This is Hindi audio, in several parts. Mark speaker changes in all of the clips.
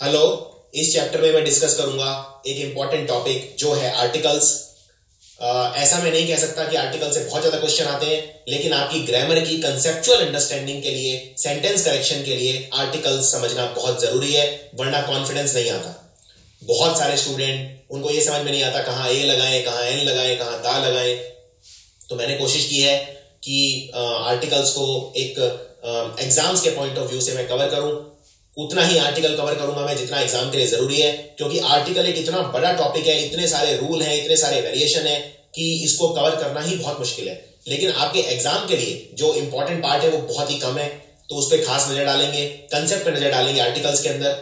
Speaker 1: हेलो। इस चैप्टर में मैं डिस्कस करूंगा एक इंपॉर्टेंट टॉपिक जो है आर्टिकल्स। ऐसा मैं नहीं कह सकता कि आर्टिकल से बहुत ज्यादा क्वेश्चन आते हैं, लेकिन आपकी ग्रामर की कंसेप्चुअल अंडरस्टैंडिंग के लिए, सेंटेंस करेक्शन के लिए आर्टिकल्स समझना बहुत जरूरी है, वरना कॉन्फिडेंस नहीं आता। बहुत सारे स्टूडेंट, उनको ये समझ में नहीं आता कहाँ ए लगाएं, कहाँ एन लगाएं, कहाँ दा लगाएं। तो मैंने कोशिश की है कि आर्टिकल्स को एक एग्जाम्स के पॉइंट ऑफ व्यू से मैं कवर करूं। उतना ही आर्टिकल कवर करूंगा मैं जितना एग्जाम के लिए जरूरी है, क्योंकि आर्टिकल एक इतना बड़ा टॉपिक है, इतने सारे रूल हैं, इतने सारे वेरिएशन है कि इसको कवर करना ही बहुत मुश्किल है। लेकिन आपके एग्जाम के लिए जो इंपॉर्टेंट पार्ट है वो बहुत ही कम है, तो उस पर खास नजर डालेंगे, कंसेप्ट पर नजर डालेंगे आर्टिकल्स के अंदर।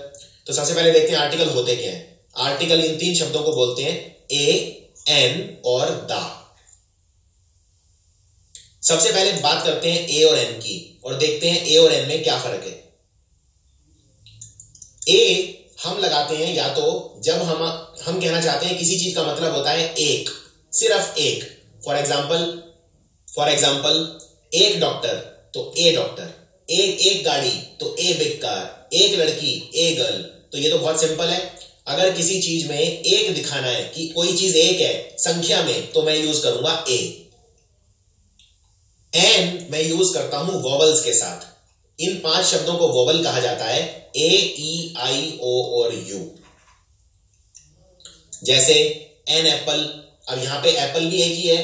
Speaker 1: तो सबसे पहले देखते हैं आर्टिकल होते क्या है। आर्टिकल इन तीन शब्दों को बोलते हैं, ए, एन और दा। सबसे पहले बात करते हैं ए और एन की और देखते हैं ए और एन में क्या फर्क है। ए हम लगाते हैं या तो जब हम कहना चाहते हैं किसी चीज का मतलब होता है एक, सिर्फ एक। फॉर एग्जाम्पल एक डॉक्टर तो ए डॉक्टर, एक गाड़ी तो ए बिग कार, एक लड़की ए गर्ल। तो ये तो बहुत सिंपल है। अगर किसी चीज में एक दिखाना है कि कोई चीज एक है संख्या में, तो मैं यूज करूंगा ए। एन मैं यूज करता हूं वोवल्स के साथ। इन 5 शब्दों को वोवल कहा जाता है, ए, ई, आई, ओ और यू। जैसे एन एप्पल, अब यहां पे एप्पल भी एक ही है,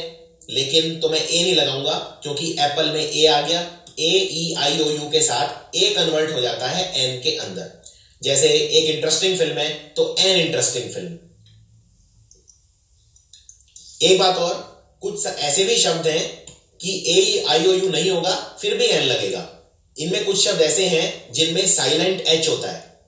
Speaker 1: लेकिन तो मैं ए नहीं लगाऊंगा क्योंकि एप्पल में ए आ गया। ए, ई, आई, ओ, यू के साथ ए कन्वर्ट हो जाता है एन के अंदर। जैसे एक इंटरेस्टिंग फिल्म है तो एन इंटरेस्टिंग फिल्म। एक बात और, कुछ ऐसे भी शब्द हैं कि ए, ई, आई, ओ, यू नहीं होगा फिर भी एन लगेगा। इनमें कुछ शब्द ऐसे हैं जिनमें साइलेंट एच होता है,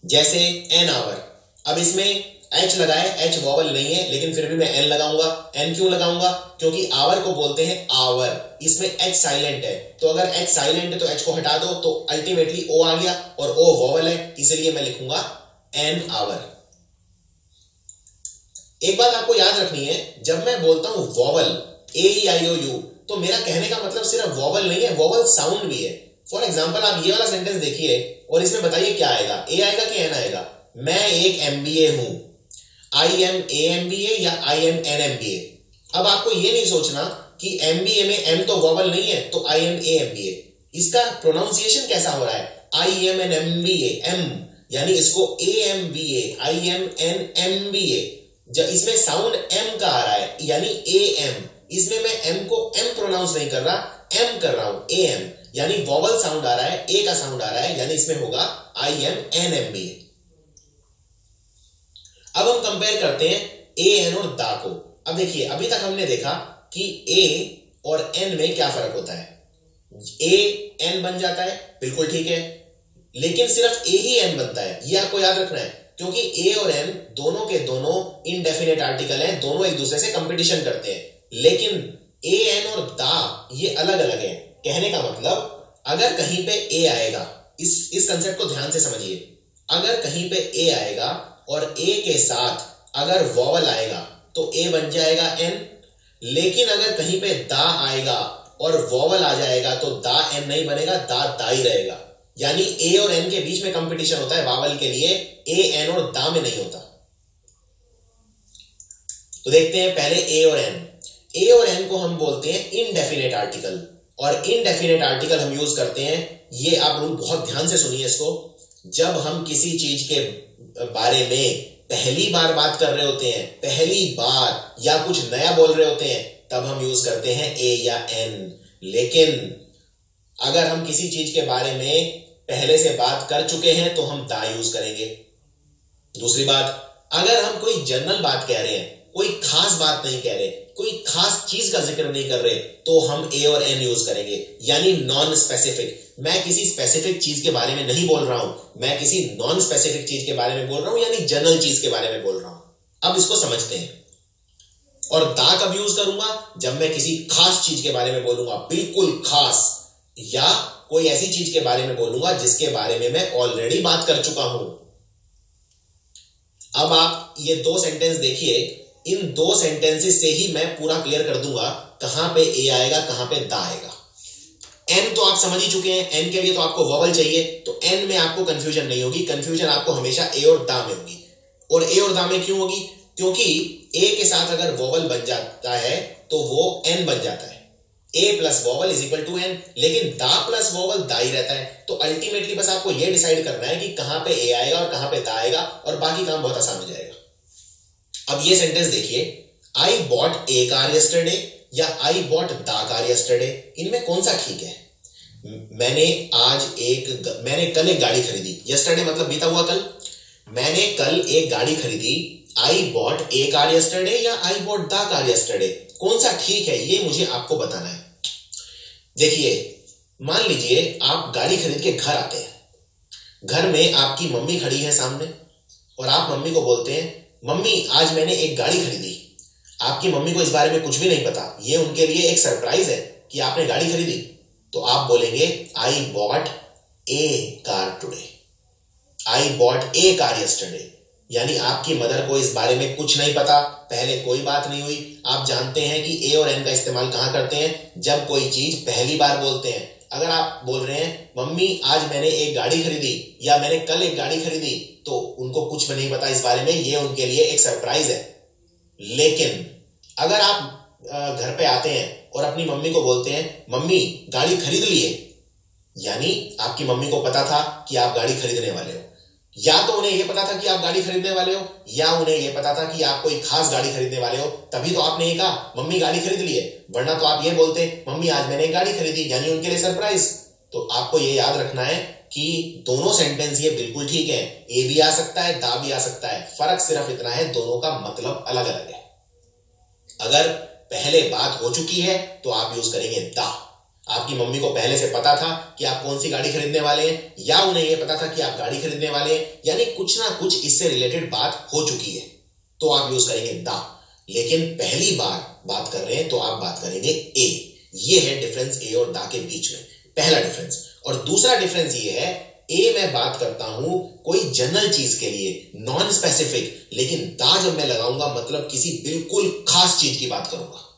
Speaker 1: जैसे एन आवर। अब इसमें एच लगाए, एच वॉवल नहीं है, लेकिन फिर भी मैं एन लगाऊंगा। एन क्यों लगाऊंगा? क्योंकि आवर को बोलते हैं आवर, इसमें एच साइलेंट है। तो अगर एच साइलेंट है तो एच को हटा दो तो अल्टीमेटली ओ आ गया, और ओ वॉवल है, इसलिए मैं लिखूंगा एन आवर। एक बात आपको याद रखनी है, जब मैं बोलता हूं vowel, A, E, I, O, you, तो मेरा कहने का मतलब सिर्फ वॉवल नहीं है, वॉवल साउंड भी है। फॉर एग्जाम्पल आप ये वाला सेंटेंस देखिए और इसमें बताइए क्या आएगा, ए आएगा कि एन आएगा। मैं एक एमबीए हूं, आई एम ए एमबीए या आई एम एन एमबीए। अब आपको ये नहीं सोचना कि एमबीए में एम तो वॉवल नहीं है तो आई एम ए एमबीए। इसका प्रोनाउंसिएशन कैसा हो रहा है, I am an MBA, M यानी इसको A M B A, I am an MBA. इसमें साउंड एम का आ रहा है यानी ए एम। इसमें मैं एम को एम प्रोनाउंस नहीं कर रहा, एम कर रहा हूं, ए एम, यानी वॉवल साउंड आ रहा है, ए का साउंड आ रहा है, यानी इसमें होगा I am an M B. अब हम कंपेयर करते हैं ए, एन और दा को। अब देखिए, अभी तक हमने देखा कि ए और एन में क्या फर्क होता है। ए एन बन जाता है, बिल्कुल ठीक है, लेकिन सिर्फ ए ही एन बनता है, यह आपको याद रखना है, क्योंकि ए और एन दोनों के दोनों इनडेफिनेट आर्टिकल हैं, दोनों एक दूसरे से कंपटीशन करते हैं। लेकिन ए, एन और दा ये अलग अलग हैं। कहने का मतलब, अगर कहीं पे ए आएगा, इस कंसेप्ट को ध्यान से समझिए, अगर कहीं पे ए आएगा और ए के साथ अगर वॉवल आएगा तो ए बन जाएगा एन। लेकिन अगर कहीं पे दा आएगा और वॉवल आ जाएगा तो दा एन नहीं बनेगा, दा ही रहेगा। यानी ए और एन के बीच में कंपटीशन होता है वावल के लिए, ए, एन और दा में नहीं होता। तो देखते हैं पहले ए और एन। ए और एन को हम बोलते हैं इनडेफिनेट आर्टिकल, और इनडेफिनेट आर्टिकल हम यूज करते हैं, ये आप रूल बहुत ध्यान से सुनिए इसको, जब हम किसी चीज के बारे में पहली बार बात कर रहे होते हैं, पहली बार या कुछ नया बोल रहे होते हैं, तब हम यूज करते हैं ए या एन। लेकिन अगर हम किसी चीज के बारे में पहले से बात कर चुके हैं तो हम दा यूज करेंगे। दूसरी बात, अगर हम कोई जनरल बात कह रहे हैं, कोई खास बात नहीं कह रहे, कोई खास चीज का जिक्र नहीं कर रहे, तो हम ए और एन यूज करेंगे, यानी नॉन स्पेसिफिक। मैं किसी स्पेसिफिक चीज के बारे में नहीं बोल रहा हूं, मैं किसी नॉन स्पेसिफिक चीज के बारे में बोल रहा हूं, यानी जनरल चीज के बारे में बोल रहा हूं। अब इसको समझते हैं। और दा कब यूज करूंगा? जब मैं किसी खास चीज के बारे में बोलूंगा, बिल्कुल खास, या कोई ऐसी चीज के बारे में बोलूंगा जिसके बारे में मैं ऑलरेडी बात कर चुका हूं। अब आप ये 2 सेंटेंस देखिए, इन 2 सेंटेंसेस से ही मैं पूरा क्लियर कर दूंगा कहां पे ए आएगा, कहां पे दा आएगा। एन तो आप समझ ही चुके हैं, एन के लिए तो आपको वॉवल चाहिए, तो एन में आपको कंफ्यूजन नहीं होगी, कंफ्यूजन आपको हमेशा ए और दा में होगी। और ए और दा में क्यों होगी? क्योंकि ए के साथ अगर वॉवल बन जाता है तो वो एन बन जाता है, a plus vowel is equal to an, लेकिन दा प्लस वॉवल दा ही रहता है। तो अल्टीमेटली बस आपको ये डिसाइड करना है कि कहां पे ए आएगा और कहां पे दा आएगा, और बाकी काम बहुत आसान हो जाएगा। अब ये सेंटेंस देखिए, आई बॉट ए कार यस्टरडे या आई बॉट दा कार यस्टरडे, इनमें कौन सा ठीक है? मैंने कल एक गाड़ी खरीदी, यस्टरडे मतलब बीता हुआ कल, मैंने कल एक गाड़ी खरीदी, I bought a car yesterday या I bought the car yesterday, कौन सा ठीक है ये मुझे आपको बताना है। देखिए, मान लीजिए आप गाड़ी खरीद के घर आते हैं, घर में आपकी मम्मी खड़ी है सामने, और आप मम्मी को बोलते हैं, मम्मी आज मैंने एक गाड़ी खरीदी। आपकी मम्मी को इस बारे में कुछ भी नहीं पता, ये उनके लिए एक सरप्राइज है कि आपने गाड़ी खरीदी। तो आप बोलेंगे आई bought a car today, I bought a car yesterday, यानी आपकी मदर को इस बारे में कुछ नहीं पता, पहले कोई बात नहीं हुई। आप जानते हैं कि ए और एन का इस्तेमाल कहां करते हैं? जब कोई चीज पहली बार बोलते हैं। अगर आप बोल रहे हैं मम्मी आज मैंने एक गाड़ी खरीदी या मैंने कल एक गाड़ी खरीदी, तो उनको कुछ भी नहीं पता इस बारे में, ये उनके लिए एक सरप्राइज है। लेकिन अगर आप घर पे आते हैं और अपनी मम्मी को बोलते हैं मम्मी गाड़ी खरीद लिए, यानी आपकी मम्मी को पता था कि आप गाड़ी खरीदने वाले हो, या तो उन्हें यह पता था कि आप गाड़ी खरीदने वाले हो, या उन्हें यह पता था कि आप कोई खास गाड़ी खरीदने वाले हो, तभी तो आपने ये कहा मम्मी गाड़ी खरीद लिए, वरना तो आप ये बोलते मम्मी आज मैंने एक गाड़ी खरीदी, यानी उनके लिए सरप्राइज। तो आपको ये याद रखना है कि दोनों सेंटेंस ये बिल्कुल ठीक है, ए भी आ सकता है, दा भी आ सकता है, फर्क सिर्फ इतना है दोनों का मतलब अलग अलग है। अगर पहले बात हो चुकी है तो आप यूज करेंगे दा। आपकी मम्मी को पहले से पता था कि आप कौन सी गाड़ी खरीदने वाले हैं, या उन्हें यह पता था कि आप गाड़ी खरीदने वाले हैं, यानी कुछ ना कुछ इससे रिलेटेड बात हो चुकी है, तो आप यूज करेंगे दा। लेकिन पहली बार बात कर रहे हैं तो आप बात करेंगे ए। ये है डिफरेंस ए और दा के बीच में, पहला डिफरेंस। और दूसरा डिफरेंस ये है, ए मैं बात करता हूं कोई जनरल चीज के लिए, नॉन स्पेसिफिक, लेकिन दा जब मैं लगाऊंगा मतलब किसी बिल्कुल खास चीज की बात करूंगा।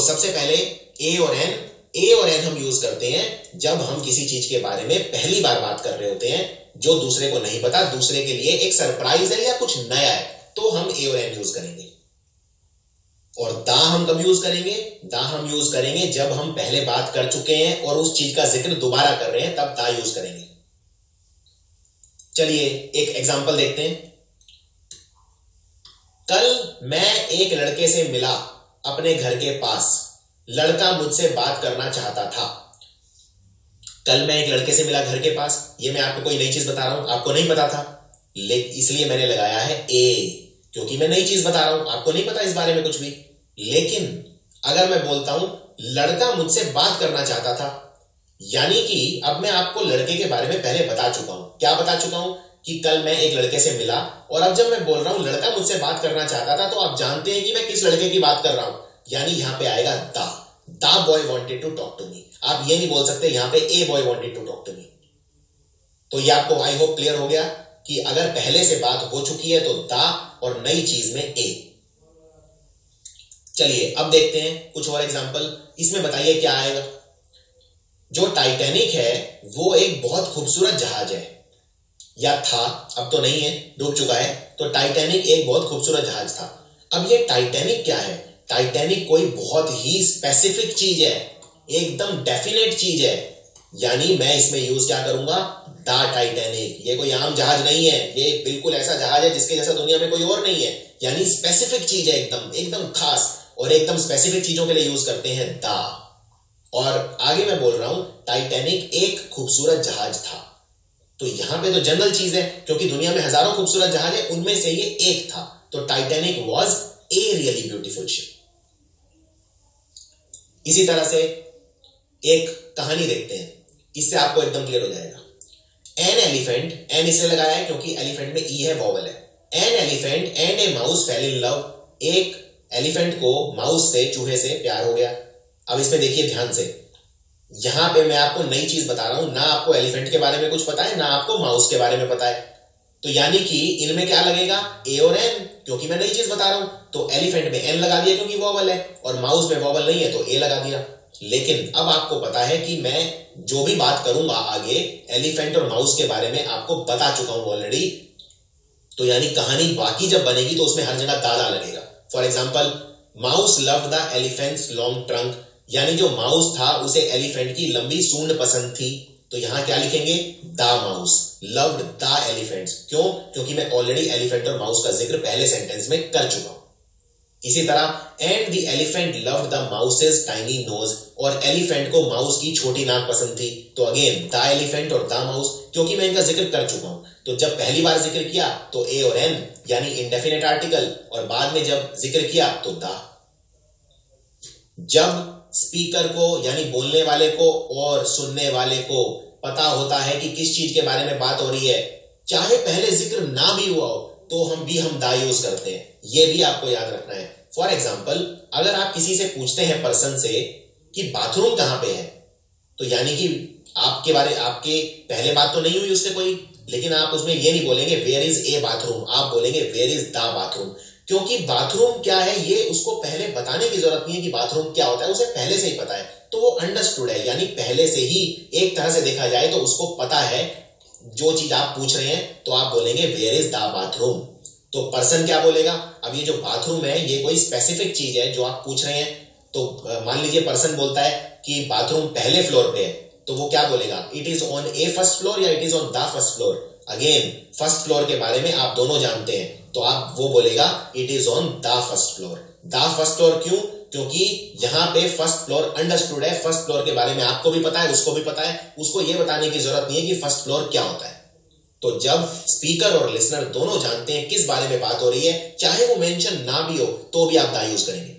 Speaker 1: सबसे पहले ए और एन हम यूज करते हैं जब हम किसी चीज के बारे में पहली बार बात कर रहे होते हैं, जो दूसरे को नहीं पता, दूसरे के लिए एक सरप्राइज है या कुछ नया है, तो हम ए और एन यूज करेंगे। और दा हम कब यूज करेंगे? दा हम यूज करेंगे जब हम पहले बात कर चुके हैं और उस चीज का जिक्र दोबारा कर रहे हैं, तब दा यूज करेंगे। चलिए एक एग्जांपल देखते हैं। कल मैं एक लड़के से मिला अपने घर के पास, लड़का मुझसे बात करना चाहता था। कल मैं एक लड़के से मिला घर के पास, ये मैं आपको कोई नई चीज बता रहा हूं, आपको नहीं पता था, इसलिए मैंने लगाया है ए, क्योंकि मैं नई चीज बता रहा हूं, आपको नहीं पता इस बारे में कुछ भी। लेकिन अगर मैं बोलता हूं लड़का मुझसे बात करना चाहता था, यानी कि अब मैं आपको लड़के के बारे में पहले बता चुका हूं। क्या बता चुका हूं? कि कल मैं एक लड़के से मिला, और अब जब मैं बोल रहा हूं लड़का मुझसे बात करना चाहता था, तो आप जानते हैं कि मैं किस लड़के की बात कर रहा हूं, यानी यहां पे आएगा the boy wanted to talk to me. आप ये नहीं बोल सकते यहां पे a boy wanted to talk to me. तो ये आपको आई होप क्लियर हो गया कि अगर पहले से बात हो चुकी है तो दा, और नई चीज में ए। चलिए अब देखते हैं कुछ और एग्जांपल। इसमें बताइए क्या आएगा। जो टाइटैनिक है वो एक बहुत खूबसूरत जहाज है, या था, अब तो नहीं है, डूब चुका है। तो टाइटैनिक एक बहुत खूबसूरत जहाज था। अब ये टाइटैनिक क्या है? टाइटैनिक कोई बहुत ही स्पेसिफिक चीज है, एकदम डेफिनेट चीज है, यानी मैं इसमें यूज क्या करूंगा? दा टाइटैनिक। ये कोई आम जहाज नहीं है, ये बिल्कुल ऐसा जहाज है जिसके जैसा दुनिया में कोई और नहीं है, यानी स्पेसिफिक चीज है, एकदम खास, और एकदम स्पेसिफिक चीजों के लिए यूज करते हैं दा। और आगे मैं बोल रहा हूं टाइटैनिक एक खूबसूरत जहाज था, तो यहां पे तो जनरल चीज है, क्योंकि दुनिया में हजारों खूबसूरत जहाज है, उनमें से ये एक था। तो Titanic was a really beautiful ship. इसी तरह से एक कहानी देखते हैं, इससे आपको एकदम क्लियर हो जाएगा। एन एलिफेंट, एन इससे लगाया है क्योंकि एलिफेंट में ई है, वॉवल है। An elephant and A mouse fail in love. एक एलिफेंट को माउस से, चूहे से प्यार हो गया। अब इसमें देखिए ध्यान से, यहां पे मैं आपको नई चीज बता रहा हूं, ना आपको एलिफेंट के बारे में कुछ पता है, ना आपको माउस के बारे में पता है। तो यानी कि इनमें क्या लगेगा? ए और एन, क्योंकि मैं नई चीज बता रहा हूं। तो एलिफेंट में एन लगा दिया क्योंकि वॉवल है, और माउस में वॉवल नहीं है तो ए लगा दिया। लेकिन अब आपको पता है कि मैं जो भी बात करूंगा आगे एलिफेंट और माउस के बारे में आपको बता चुका हूं ऑलरेडी। तो यानी कहानी बाकी जब बनेगी तो उसमें हर जगह दादा लगेगा। For example, mouse loved the elephants long trunk, यानी जो माउस था उसे एलिफेंट की लंबी सूंड पसंद थी। तो यहां क्या लिखेंगे? The mouse loved the elephants. क्यों? क्योंकि मैं ऑलरेडी एलिफेंट और माउस का जिक्र पहले सेंटेंस में कर चुका हूं। इसी तरह and the elephant loved the mouse's tiny nose, और एलिफेंट को माउस की छोटी नाक पसंद थी। तो अगेन द एलिफेंट और द माउस, क्योंकि मैं इनका जिक्र कर चुका हूं। तो जब पहली बार जिक्र किया तो ए और एन यानी इंडेफिनेट आर्टिकल, और बाद में जब जिक्र किया तो द। जब स्पीकर को यानी बोलने वाले को और सुनने वाले को पता होता है कि किस चीज के बारे में बात हो रही है, चाहे पहले जिक्र ना भी हुआ हो, तो हम दा यूज करते हैं। यह भी आपको याद रखना है। फॉर एग्जाम्पल, अगर आप किसी से पूछते हैं पर्सन से कि बाथरूम कहां पे है, तो यानी कि आपके पहले बात तो नहीं हुई उससे कोई, लेकिन आप उसमें यह नहीं बोलेंगे वेयर इज ए बाथरूम, आप बोलेंगे वेयर इज द बाथरूम। क्योंकि बाथरूम क्या है ये उसको पहले बताने की जरूरत नहीं है कि बाथरूम क्या होता है, उसे पहले से ही पता है। तो वो अंडरस्टूड है, यानी पहले से ही एक तरह से देखा जाए तो उसको पता है जो चीज आप पूछ रहे हैं। तो आप बोलेंगे वेयर इज द बाथरूम। तो पर्सन क्या बोलेगा? अब ये जो बाथरूम है ये कोई स्पेसिफिक चीज है जो आप पूछ रहे हैं। तो मान लीजिए पर्सन बोलता है कि बाथरूम पहले फ्लोर पे है, तो वो क्या बोलेगा? It is on a first floor या it is on the first floor. Again first floor के बारे में आप दोनों जानते हैं, तो आप वो बोलेगा it is on the first floor. The first floor क्यों? क्योंकि यहां पे फर्स्ट फ्लोर अंडरस्टूड है, फर्स्ट फ्लोर के बारे में आपको भी पता है, उसको भी पता है, उसको ये बताने की जरूरत नहीं है कि फर्स्ट फ्लोर क्या होता है। तो जब स्पीकर और लिसनर दोनों जानते हैं किस बारे में बात हो रही है, चाहे वो मेंशन ना भी हो तो भी आप दा यूज करेंगे।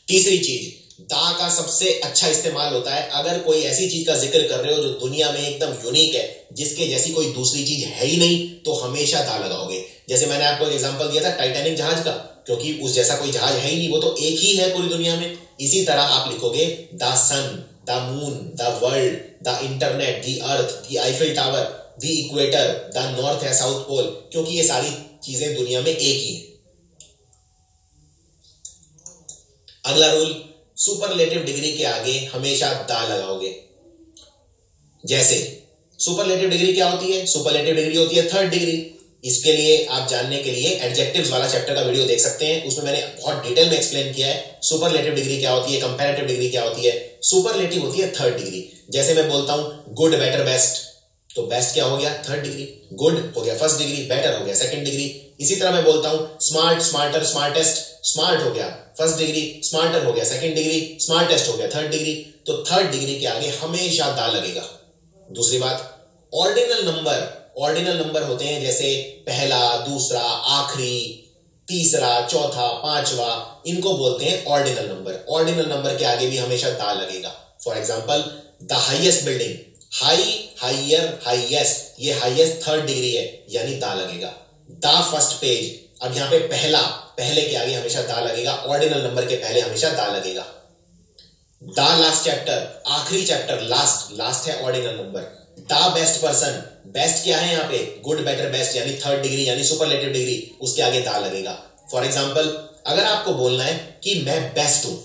Speaker 1: तीसरी चीज, दा का सबसे अच्छा इस्तेमाल होता है अगर कोई ऐसी चीज का जिक्र कर रहे हो जो दुनिया में एकदम यूनिक है, जिसके जैसी कोई दूसरी चीज है ही नहीं, तो हमेशा दा लगाओगे। जैसे मैंने आपको एग्जांपल दिया था टाइटैनिक जहाज का, क्योंकि उस जैसा कोई जहाज है ही नहीं, वो तो एक ही है पूरी दुनिया में। इसी तरह आप लिखोगे the sun, the moon, the world, the internet, the earth, the Eiffel tower, the equator, the north या साउथ पोल, क्योंकि ये सारी चीजें दुनिया में एक ही है। अगला रूल, सुपरलेटिव डिग्री के आगे हमेशा दा लगाओगे। जैसे सुपरलेटिव डिग्री क्या होती है? सुपरलेटिव डिग्री होती है थर्ड डिग्री। इसके लिए आप जानने के लिए एडजेक्टिव्स वाला चैप्टर का वीडियो देख सकते हैं, उसमें मैंने बहुत डिटेल में एक्सप्लेन किया है सुपरलेटिव डिग्री क्या होती है, कंपैरेटिव डिग्री क्या होती है। सुपरलेटिव होती है थर्ड डिग्री। जैसे मैं बोलता हूं गुड, बेटर, बेस्ट, तो बेस्ट क्या हो गया? Third degree. गुड हो गया फर्स्ट डिग्री, बेटर हो गया सेकंड डिग्री। इसी तरह मैं बोलता हूं स्मार्ट, स्मार्टर, स्मार्टेस्ट, स्मार्ट हो गया फर्स्ट डिग्री, स्मार्टर हो गया सेकंड डिग्री, स्मार्टेस्ट हो गया थर्ड डिग्री। तो थर्ड डिग्री के आगे हमेशा दा लगेगा। दूसरी बात, ऑर्डिनल नंबर। ऑर्डिनल नंबर होते हैं जैसे पहला, दूसरा, आखिरी, तीसरा, चौथा, पांचवा, इनको बोलते हैं ऑर्डिनल नंबर। ऑर्डिनल नंबर के आगे भी हमेशा दा लगेगा। For example, the highest building, high, higher, highest, ये हाईएस्ट थर्ड डिग्री है, यानी दा लगेगा। द फर्स्ट पेज, अब यहां पे पहला, पहले के आगे हमेशा दा लगेगा, ऑर्डिनल नंबर के पहले हमेशा दा लगेगा। द लास्ट चैप्टर, आखिरी चैप्टर, लास्ट, लास्ट है ordinal number. The best person, best क्या है यहाँ पे? गुड, बेटर, बेस्ट, यानी थर्ड डिग्री यानी सुपरलेटिव डिग्री, उसके आगे दा लगेगा। फॉर एग्जाम्पल, अगर आपको बोलना है कि मैं बेस्ट हूं,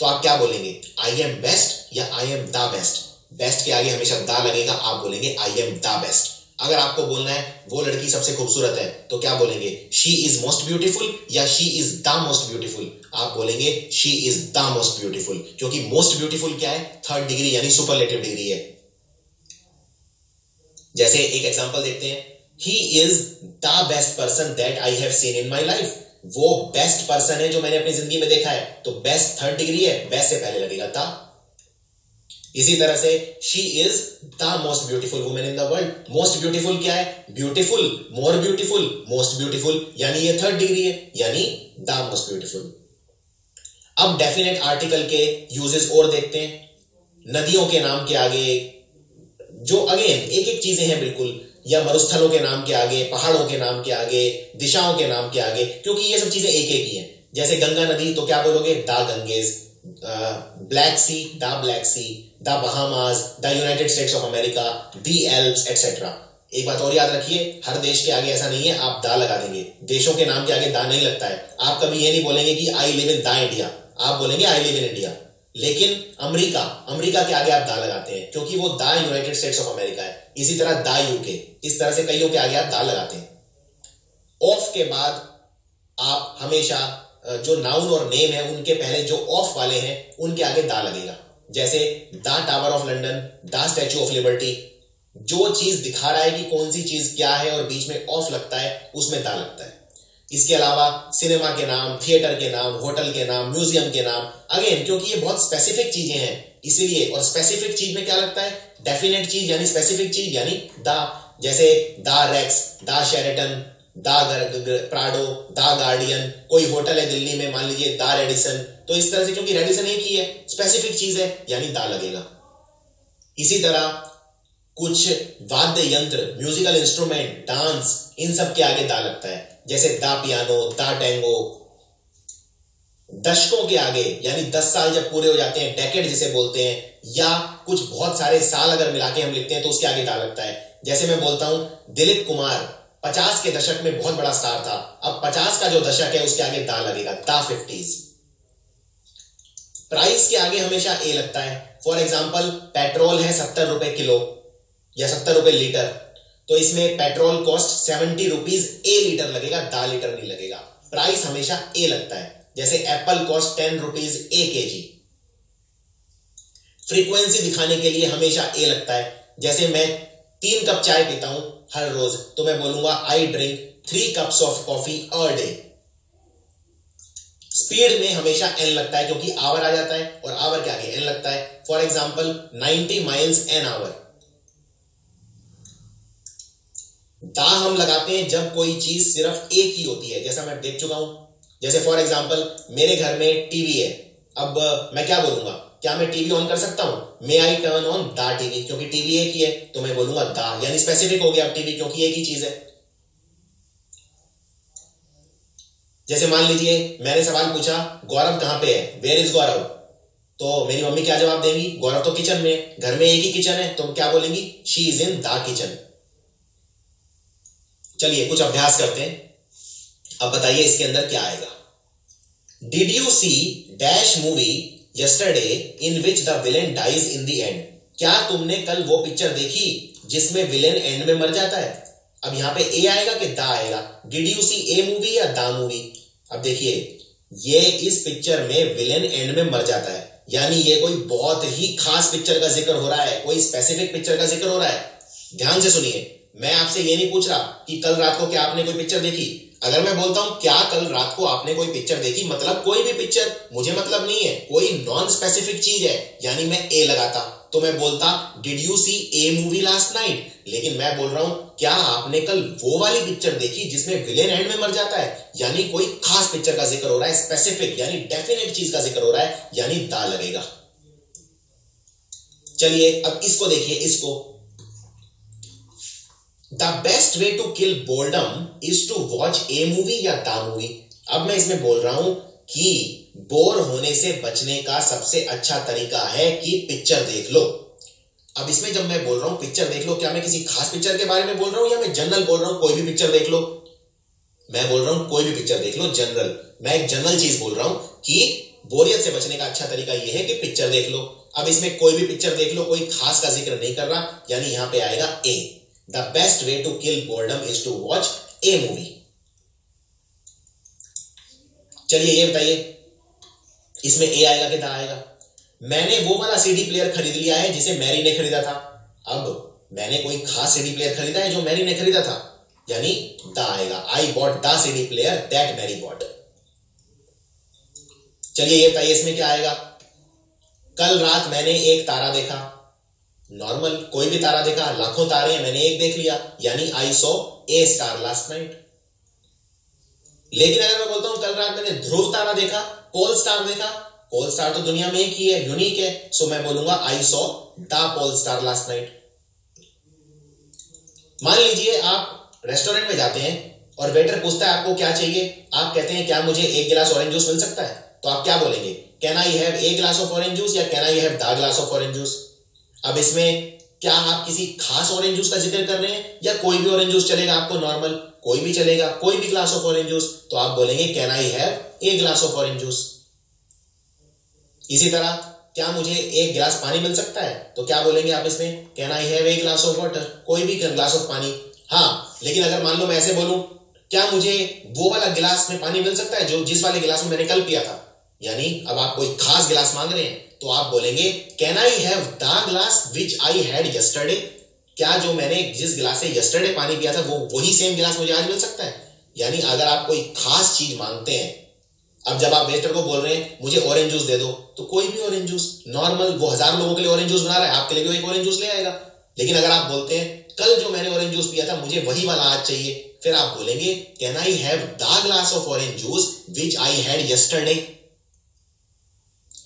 Speaker 1: तो आप क्या बोलेंगे? आई एम बेस्ट या I am the best? Best के आगे हमेशा दा लगेगा, आप बोलेंगे आई एम द बेस्ट। अगर आपको बोलना है वो लड़की सबसे खूबसूरत है, तो क्या बोलेंगे? शी इज मोस्ट ब्यूटीफुल या she is the most beautiful? आप बोलेंगे she is the most beautiful, क्योंकि मोस्ट ब्यूटीफुल क्या है? थर्ड डिग्री यानी सुपरलेटिव डिग्री है। जैसे एक एग्जांपल देखते हैं, he is the best person that I have seen in my life. वो बेस्ट पर्सन है जो मैंने अपनी जिंदगी में देखा है, तो बेस्ट थर्ड डिग्री है, बेस्ट से पहले लगेगा द। इसी तरह से she is the most beautiful women in the world. Most beautiful क्या है? Beautiful, more beautiful, most beautiful, यानी ये थर्ड डिग्री है, यानी द मोस्ट ब्यूटीफुल। अब डेफिनेट आर्टिकल के यूजेस और देखते हैं। नदियों के नाम के आगे, जो अगेन एक एक चीजें हैं बिल्कुल, या मरुस्थलों के नाम के आगे, पहाड़ों के नाम के आगे, दिशाओं के नाम के आगे, क्योंकि ये सब चीजें एक एक ही हैं। जैसे गंगा नदी, तो क्या बोलोगे? The Ganges. Black Sea, the Black Sea, the Bahamas, the United States of America, the Alps, etcetera. एक बात और याद रखिए, हर देश के आगे ऐसा नहीं है आप दा लगा देंगे। देशों के नाम के आगे दा नहीं लगता है। आप कभी ये नहीं बोलेंगे कि I live in the India, आप बोलेंगे आई लिव इन इंडिया। लेकिन अमेरिका अमेरिका के आगे आप दा लगाते हैं क्योंकि वो दा यूनाइटेड स्टेट्स ऑफ अमेरिका है। इसी तरह दा यूके, इस तरह से कईयों के आगे आप दा लगाते हैं। ऑफ के बाद आप हमेशा जो नाउन और नेम है उनके पहले जो ऑफ वाले हैं उनके आगे दा लगेगा। जैसे दा टावर ऑफ लंदन, दा स्टैच्यू ऑफ लिबर्टी, जो चीज दिखा रहा है कि कौन सी चीज क्या है और बीच में ऑफ लगता है उसमें दा लगता है। इसके अलावा सिनेमा के नाम, थिएटर के नाम, होटल के नाम, म्यूजियम के नाम, अगेन क्योंकि ये बहुत स्पेसिफिक चीजें हैं इसीलिए, और स्पेसिफिक चीज में क्या लगता है, डेफिनेट चीज यानी स्पेसिफिक चीज यानी दा। जैसे दा रेक्स, दा शेरेटन, दा प्राडो, दा गार्डियन। कोई होटल है दिल्ली में, मान लीजिए दा रेडिसन, तो इस तरह से क्योंकि रेडिसन एक ही है, स्पेसिफिक चीज है यानी दा लगेगा। इसी तरह कुछ वाद्य यंत्र, म्यूजिकल इंस्ट्रूमेंट, डांस, इन सब के आगे दा लगता है। जैसे दा पियानो, दा टैंगो। दशकों के आगे यानी 10 साल जब पूरे हो जाते हैं, डेकेड जिसे बोलते हैं, या कुछ बहुत सारे साल अगर मिला के हम लिखते हैं तो उसके आगे दा लगता है। जैसे मैं बोलता हूं दिलीप कुमार 50 के दशक में बहुत बड़ा स्टार था, अब 50 का जो दशक है उसके आगे दा लगेगा, दा 50s। प्राइस के आगे हमेशा ए लगता है। फॉर एग्जाम्पल पेट्रोल है 70 रुपए किलो या 70 रुपए लीटर, तो इसमें पेट्रोल कॉस्ट 70 रुपीज ए लीटर लगेगा, दा लीटर नहीं लगेगा। प्राइस हमेशा ए लगता है। जैसे एप्पल कॉस्ट 10 रुपीज ए केजी। फ्रीक्वेंसी दिखाने के लिए हमेशा ए लगता है। जैसे मैं 3 कप चाय पीता हूं हर रोज, तो मैं बोलूंगा I drink 3 cups of coffee a day. Speed में हमेशा एन लगता है क्योंकि आवर आ जाता है और आवर के आगे एन लगता है। For example 90 miles an hour. दा हम लगाते हैं जब कोई चीज सिर्फ एक ही होती है, जैसा मैं देख चुका हूं। जैसे फॉर एग्जाम्पल मेरे घर में टीवी है, अब मैं क्या बोलूंगा, क्या मैं टीवी ऑन कर सकता हूं, मे आई टर्न ऑन दा टीवी, क्योंकि टीवी एक ही है तो मैं बोलूंगा दा, यानी स्पेसिफिक हो गया अब टीवी क्योंकि एक ही चीज है। जैसे मान लीजिए मैंने सवाल पूछा गौरव कहां पे है, वेयर इज गौरव, तो मेरी मम्मी क्या जवाब देंगी, गौरव तो किचन में, घर में एक ही किचन है, तो क्या बोलेंगी, शी इज इन दा किचन। चलिए कुछ अभ्यास करते हैं। अब बताइए इसके अंदर क्या आएगा। Did you see dash movie yesterday in which the villain dies in the end. क्या तुमने कल वो पिक्चर देखी जिसमें विलेन एंड में मर जाता है। अब यहां पे ए आएगा कि दा आएगा, did you see a movie या दा मूवी। अब देखिए ये इस पिक्चर में विलेन एंड में मर जाता है, यानी ये कोई बहुत ही खास पिक्चर का जिक्र हो रहा है, कोई स्पेसिफिक पिक्चर का जिक्र हो रहा है। ध्यान से सुनिए, मैं आपसे ये नहीं पूछ रहा कि कल रात को क्या आपने कोई पिक्चर देखी। अगर मैं बोलता हूं क्या कल रात को आपने कोई पिक्चर देखी, मतलब कोई भी पिक्चर, मुझे मतलब नहीं है, कोई नॉन स्पेसिफिक चीज है, यानी मैं ए लगाता, तो मैं बोलता did you see a movie last night. लेकिन मैं बोल रहा हूं क्या आपने कल वो वाली पिक्चर देखी जिसमें विलेन एंड में मर जाता है, यानी कोई खास पिक्चर का जिक्र हो रहा है, स्पेसिफिक यानी डेफिनेट चीज का जिक्र हो रहा है, यानी दा लगेगा। चलिए अब इसको देखिए, इसको the best way to kill boredom is to watch a movie या दा मूवी। अब मैं इसमें बोल रहा हूं कि बोर होने से बचने का सबसे अच्छा तरीका है कि पिक्चर देख लो। अब इसमें जब मैं बोल रहा हूं पिक्चर देख लो, क्या मैं किसी खास पिक्चर के बारे में बोल रहा हूं या मैं जनरल बोल रहा हूं कोई भी पिक्चर देख लो। मैं बोल रहा हूं कोई भी पिक्चर देख लो, जनरल। मैं एक जनरल चीज बोल रहा हूं कि बोरियत से बचने का अच्छा तरीका यह है कि पिक्चर देख लो। अब इसमें कोई भी पिक्चर देख लो, कोई खास का जिक्र नहीं कर रहा, यानी यहां पे आएगा A. The best way to kill boredom is to watch a movie. चलिए ये बताइए इसमें ए आएगा कि दा आएगा। मैंने वो वाला सीडी प्लेयर खरीद लिया है जिसे मैरी ने खरीदा था। अब मैंने कोई खास सीडी प्लेयर खरीदा है जो मैरी ने खरीदा था, यानी दा आएगा। I bought the CD player that Mary bought. चलिए ये बताइए इसमें क्या आएगा। कल रात मैंने एक तारा देखा, नॉर्मल कोई भी तारा देखा, लाखों तारे हैं, मैंने एक देख लिया, यानी I saw a star last night. लेकिन अगर मैं बोलता हूं कल रात मैंने ध्रुव तारा देखा, पोल स्टार देखा, पोल स्टार तो दुनिया में एक ही है, यूनिक है, सो मैं बोलूंगा I saw the pole star last night. मान लीजिए आप रेस्टोरेंट में जाते हैं और वेटर पूछता है आपको क्या चाहिए, आप कहते हैं क्या मुझे एक गिलास ऑरेंज जूस मिल सकता है, तो आप क्या बोलेंगे, can I have a glass of orange juice या can I have the glass of orange juice. अब इसमें क्या आप किसी खास ऑरेंज जूस का जिक्र कर रहे हैं या कोई भी ऑरेंज जूस चलेगा आपको, नॉर्मल कोई भी चलेगा, कोई भी ग्लास ऑफ ऑरेंज जूस, तो आप बोलेंगे can I have a glass of orange juice. इसी तरह क्या मुझे एक गिलास पानी मिल सकता है? तो क्या बोलेंगे आप इसमें? Can I have a glass of water? कोई भी ग्लास ऑफ पानी। हाँ, लेकिन अगर मान लो मैं ऐसे बोलूं, क्या मुझे वो वाला गिलास में पानी मिल सकता है जो जिस वाले गिलास में मैंने कल पिया था? यानी अब आप कोई खास गिलास मांग रहे हैं तो आप बोलेंगे can I have the glass which I had yesterday? क्या जो मैंने जिस गिलास से यस्टरडे पानी पिया था वो वही सेम गिलास मुझे आज मिल सकता है? यानी अगर आप कोई खास चीज मांगते हैं, अब जब आप वेटर को बोल रहे हैं मुझे ऑरेंज जूस दे दो, तो कोई भी ऑरेंज जूस नॉर्मल, वो 1000 लोगों के लिए ऑरेंज जूस बना रहा है, आपके लिए भी एक ऑरेंज जूस ले आएगा। लेकिन अगर आप बोलते हैं कल जो मैंने ऑरेंज जूस पिया था मुझे वही वाला आज चाहिए, फिर आप बोलेंगे can I have the glass of orange juice which I had yesterday?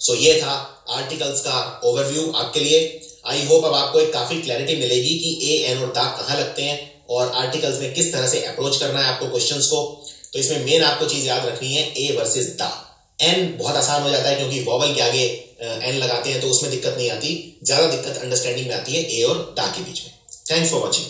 Speaker 1: So ये था आर्टिकल्स का ओवरव्यू आपके लिए। आई होप अब आपको एक काफी क्लैरिटी मिलेगी कि ए, एन और द कहां लगते हैं और आर्टिकल्स में किस तरह से अप्रोच करना है आपको क्वेश्चंस को। तो इसमें मेन आपको चीज याद रखनी है ए वर्सेस द। एन बहुत आसान हो जाता है क्योंकि वॉवल के आगे एन लगाते हैं तो उसमें दिक्कत नहीं आती, ज्यादा दिक्कत अंडरस्टैंडिंग में आती है ए और द के बीच में। Thanks for watching.